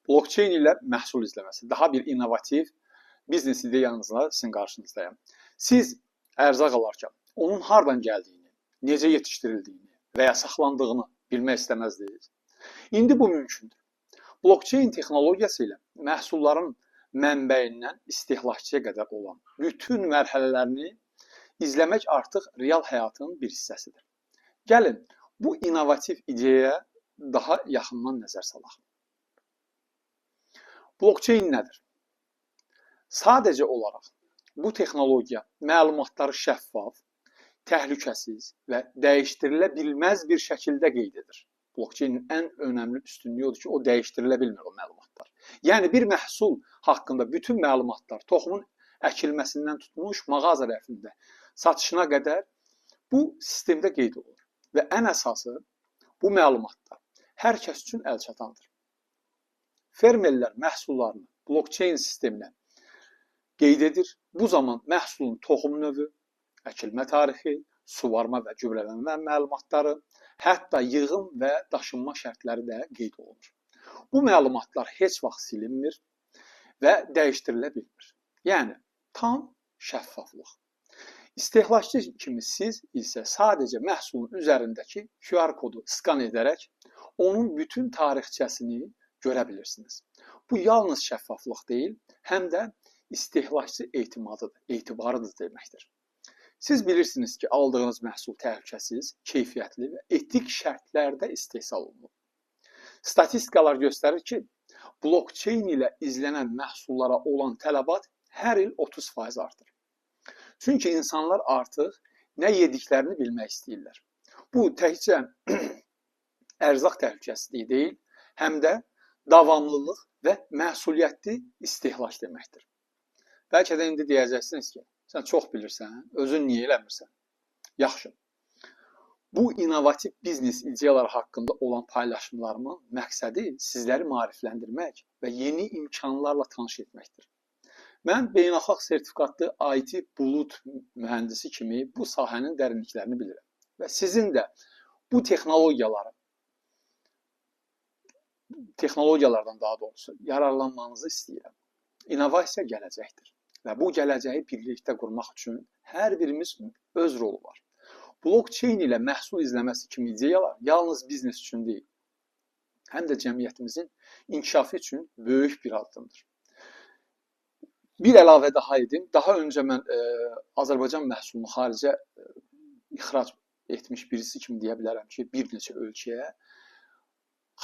Blockchain ilə məhsul izləməsi. Daha bir innovativ biznes ideyanızla sizin qarşınızdayım. Siz ərzaq alarkən onun hardan gəldiyini, necə yetişdirildiyini və ya saxlandığını bilmək istəməzdiniz. İndi bu mümkündür. Blockchain texnologiyası ilə məhsulların mənbəyindən istehlakçıya qədər olan bütün mərhələlərini izləmək artıq real həyatın bir hissəsidir. Gəlin, bu innovativ ideyaya daha yaxından nəzər salaq. Blockchain nədir? Sadəcə olaraq bu texnologiya məlumatları şəffaf, təhlükəsiz və dəyişdirilə bilməz bir şəkildə qeyd edir. Blockchainin ən önəmli üstünlüyü odur ki, o dəyişdirilə bilmir o məlumatlar. Yəni bir məhsul haqqında bütün məlumatlar, toxumun əkilməsindən tutmuş mağaza rəfində satışına qədər bu sistemdə qeyd olunur. Və ən əsası bu məlumatlar hər kəs üçün əlçatandır. Fermerlər məhsullarını blockchain sisteminə qeyd edir. Bu zaman məhsulun toxum növü, əkilmə tarixi, suvarma və gübrələnmə məlumatları, hətta yığım və daşınma şərtləri də qeyd olunur. Bu məlumatlar heç vaxt silinmir və dəyişdirilə bilmir. Yəni, tam şəffaflıq. İstehlakçı kimi siz isə sadəcə məhsulun üzərindəki QR kodu skan edərək onun bütün tarixçəsini görə bilirsiniz. Bu yalnız şəffaflıq deyil, həm də istehlakçı etibarıdır deməkdir. Siz bilirsiniz ki, aldığınız məhsul təhlükəsiz, keyfiyyətli və etik şərtlərdə istehsal olunur. Statistikalar göstərir ki, blockchain ilə izlənən məhsullara olan tələbat hər il 30% artır. Çünki insanlar artıq nə yediklərini bilmək istəyirlər. Bu təkcə ərzaq təhlükəsizliyi deyil, həm də davamlılıq və məsuliyyətli istehlak deməkdir. Bəlkə də indi deyəcəksiniz ki, sən çox bilirsən, özün niyə eləmirsən? Yaxşı. Bu innovativ biznes ideyaları haqqında olan paylaşımlarımın məqsədi sizləri maarifləndirmək və yeni imkanlarla tanış etməkdir. Mən beynəlxalq sertifikatlı IT bulut mühəndisi kimi bu sahənin dərinliklərini bilirəm. Və sizin də bu texnologiyalardan daha doğrusu yararlanmanızı istəyirəm. İnnovasiya gələcəkdir. Və bu gələcəyi birlikdə qurmaq üçün hər birimiz öz rolu var. Blockchain ilə məhsul izləməsi kimi ideyalar yalnız biznes üçün deyil, həm də cəmiyyətimizin inkişafı üçün böyük bir addımdır. Bir əlavə daha edim. Daha öncə mən Azərbaycan məhsulunu xaricə ixrac etmiş birisi kimi deyə bilərəm ki, bir neçə ölkəyə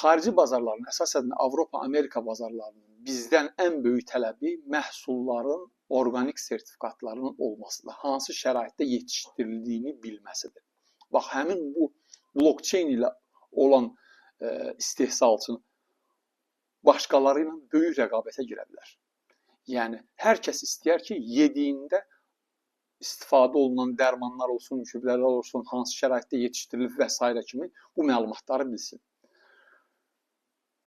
xarici bazarların, əsasən Avropa, Amerika bazarlarının bizdən ən böyük tələbi məhsulların orqanik sertifikatlarının olmasıdır. Hansı şəraitdə yetişdirildiyini bilməsidir. Bax, həmin bu blockchain ilə olan istehsalçı başqaları ilə böyük rəqabətə girə bilər. Yəni, hər kəs istəyər ki, yediyində istifadə olunan dərmanlar olsun, gübrələr olsun, hansı şəraitdə yetişdirilib və s. kimi bu məlumatları bilsin.